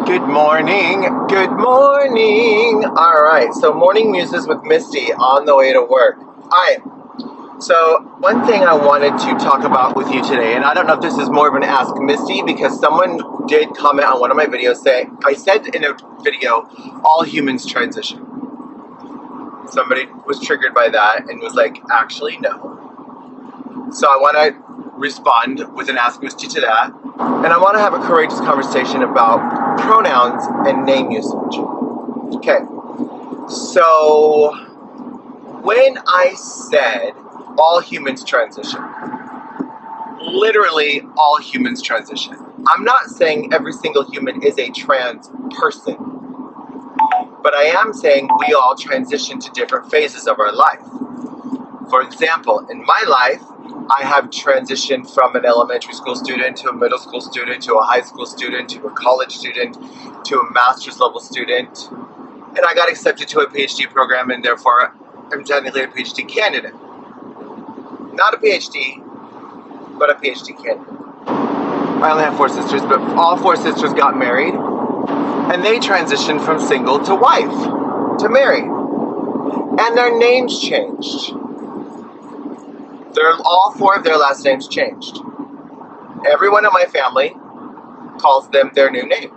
Good morning. Good morning. All right. So morning muses with Misty on the way to work. All right. So one thing I wanted to talk about with you today, and I don't know if this is more of an Ask Misty because someone did comment on one of my videos saying, I said in a video, all humans transition. Somebody was triggered by that and was like, actually, no. So I want to respond with an Ask Misty to that. And I want to have a courageous conversation about pronouns and name usage. Okay. So when I said all humans transition, literally all humans transition. I'm not saying every single human is a trans person, but I am saying we all transition to different phases of our life. For example, in my life, I have transitioned from an elementary school student to a middle school student to a high school student to a college student to a master's level student, and I got accepted to a PhD program, and therefore I'm technically a PhD candidate. Not a PhD, but a PhD candidate. I only have 4 sisters, but all 4 sisters got married, and they transitioned from single to wife to married, and their names changed. All 4 of their last names changed. Everyone in my family calls them their new name.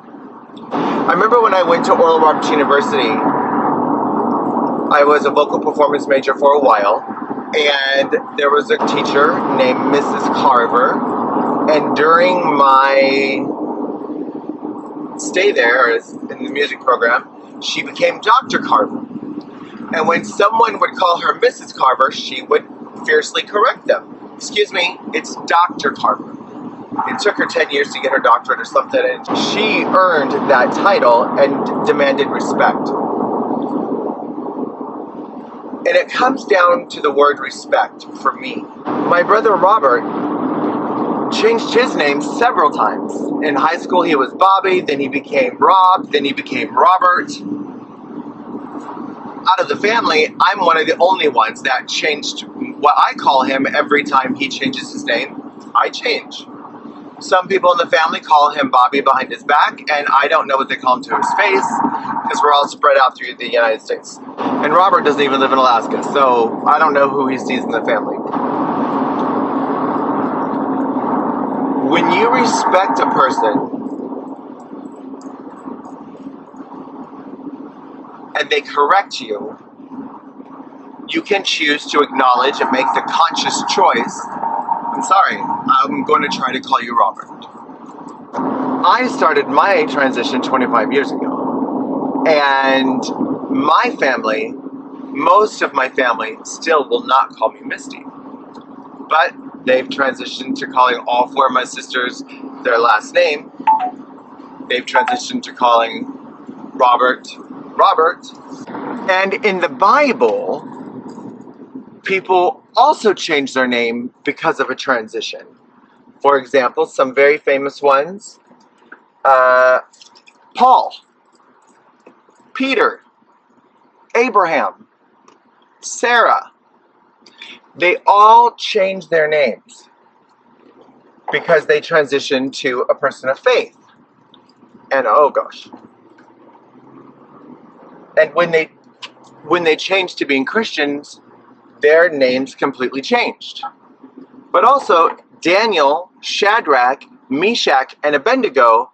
I remember when I went to Oral Roberts University, I was a vocal performance major for a while, and there was a teacher named Mrs. Carver, and during my stay there in the music program, she became Dr. Carver. And when someone would call her Mrs. Carver, she would fiercely correct them. Excuse me, it's Dr. Carver. It took her 10 years to get her doctorate or something, and she earned that title and demanded respect. And it comes down to the word respect for me. My brother Robert changed his name several times. In high school he was Bobby, then he became Rob, then he became Robert. Out of the family, I'm one of the only ones that changed what I call him every time he changes his name. I change. Some people in the family call him Bobby behind his back, and I don't know what they call him to his face because we're all spread out through the United States. And Robert doesn't even live in Alaska, so I don't know who he sees in the family. When you respect a person and they correct you, you can choose to acknowledge and make the conscious choice. I'm sorry, I'm going to try to call you Robert. I started my transition 25 years ago, and my family, most of my family, still will not call me Misty. But they've transitioned to calling all 4 of my sisters their last name. They've transitioned to calling Robert, Robert. And in the Bible, people also change their name because of a transition. For example, some very famous ones, Paul, Peter, Abraham, Sarah. They all change their names because they transition to a person of faith. And oh gosh. And when they changed to being Christians, their names completely changed. But also, Daniel, Shadrach, Meshach, and Abednego,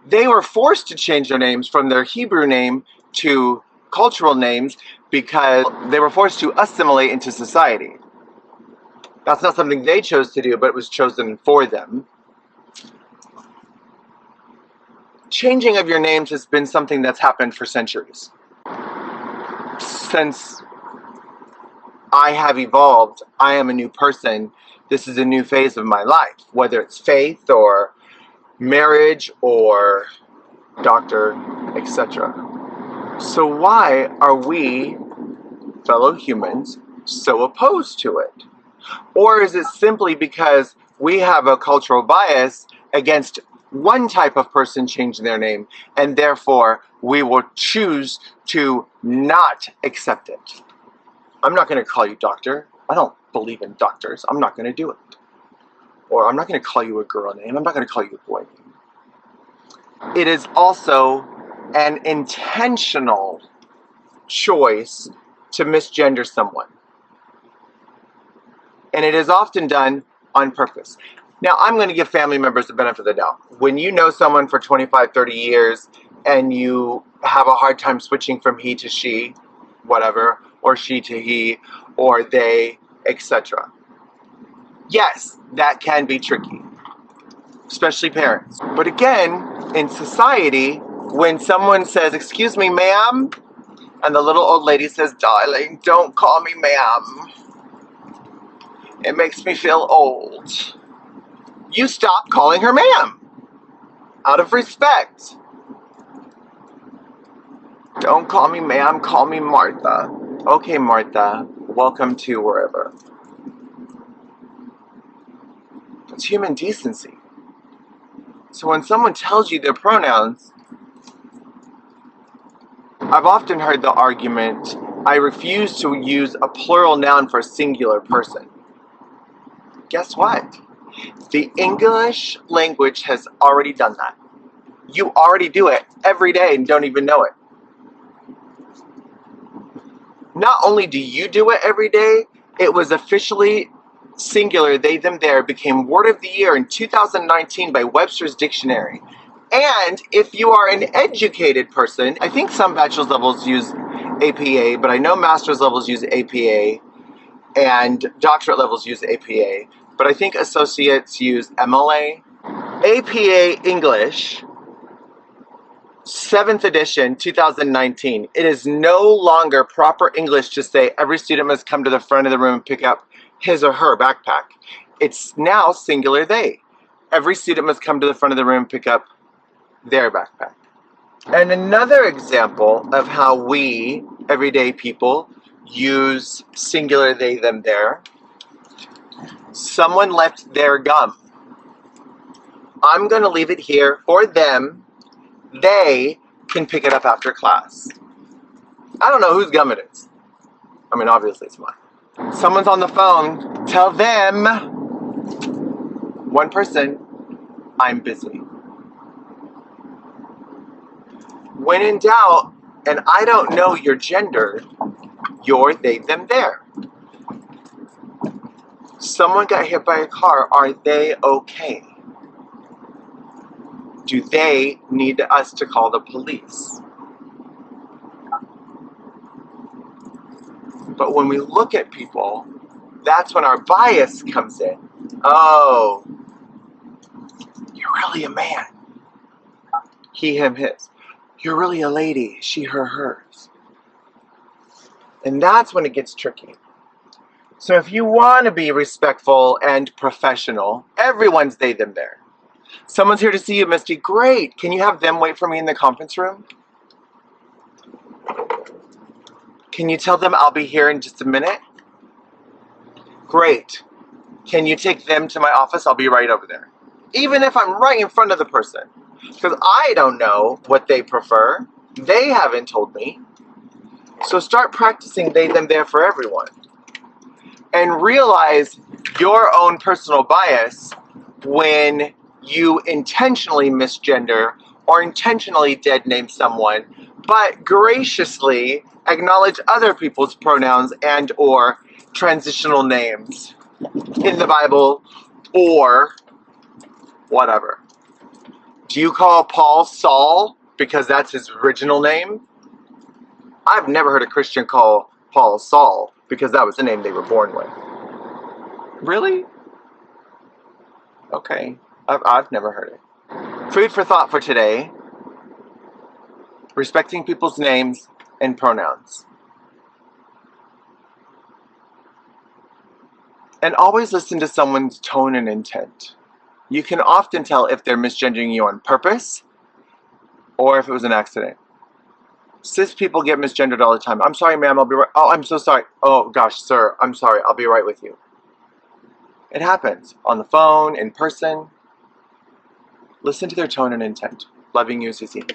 they were forced to change their names from their Hebrew name to cultural names because they were forced to assimilate into society. That's not something they chose to do, but it was chosen for them. Changing of your names has been something that's happened for centuries. Since I have evolved, I am a new person. This is a new phase of my life, whether it's faith or marriage or doctor, etc. So why are we, fellow humans, so opposed to it? Or is it simply because we have a cultural bias against one type of person changing their name, and therefore we will choose to not accept it? I'm not going to call you doctor. I don't believe in doctors. I'm not going to do it. Or I'm not going to call you a girl name. I'm not going to call you a boy name. It is also an intentional choice to misgender someone. And it is often done on purpose. Now, I'm going to give family members the benefit of the doubt. When you know someone for 25, 30 years and you have a hard time switching from he to she, whatever, or she to he, or they, etc. Yes, that can be tricky, especially parents. But again, in society, when someone says, "Excuse me, ma'am," and the little old lady says, "Darling, don't call me ma'am. It makes me feel old." You stop calling her ma'am, out of respect. "Don't call me ma'am, call me Martha." "Okay, Martha, welcome to wherever." It's human decency. So when someone tells you their pronouns, I've often heard the argument, "I refuse to use a plural noun for a singular person." Guess what? The English language has already done that. You already do it every day and don't even know it. Not only do you do it every day, it was officially singular, they, them, their, became word of the year in 2019 by Webster's Dictionary. And if you are an educated person, I think some bachelor's levels use APA, but I know master's levels use APA, and doctorate levels use APA, but I think associates use MLA. APA English, 7th edition, 2019. It is no longer proper English to say every student must come to the front of the room and pick up his or her backpack. It's now singular they. Every student must come to the front of the room and pick up their backpack. And another example of how we, everyday people, use singular they, them, their. Someone left their gum. I'm going to leave it here for them. They can pick it up after class. I don't know whose gum it is. I mean, obviously it's mine. Someone's on the phone. Tell them, one person, I'm busy. When in doubt, and I don't know your gender, you're they, them, their. Someone got hit by a car. Are they okay? Do they need us to call the police? But when we look at people, that's when our bias comes in. Oh, you're really a man. He, him, his. You're really a lady. She, her, hers. And that's when it gets tricky. So if you want to be respectful and professional, everyone's they, them, their. Someone's here to see you, Misty. Great. Can you have them wait for me in the conference room? Can you tell them I'll be here in just a minute? Great. Can you take them to my office? I'll be right over there. Even if I'm right in front of the person. Because I don't know what they prefer. They haven't told me. So start practicing they, them, their for everyone. And realize your own personal bias when you intentionally misgender or intentionally dead name someone, but graciously acknowledge other people's pronouns and or transitional names in the Bible or whatever. Do you call Paul Saul because that's his original name? I've never heard a Christian call Paul Saul because that was the name they were born with. Really? Okay. I've never heard it. Food for thought for today. Respecting people's names and pronouns. And always listen to someone's tone and intent. You can often tell if they're misgendering you on purpose or if it was an accident. Cis people get misgendered all the time. "I'm sorry, ma'am, I'll be right." "Oh, I'm so sorry." "Oh, gosh, sir, I'm sorry, I'll be right with you." It happens. On the phone, in person. Listen to their tone and intent. Loving you, Sissy.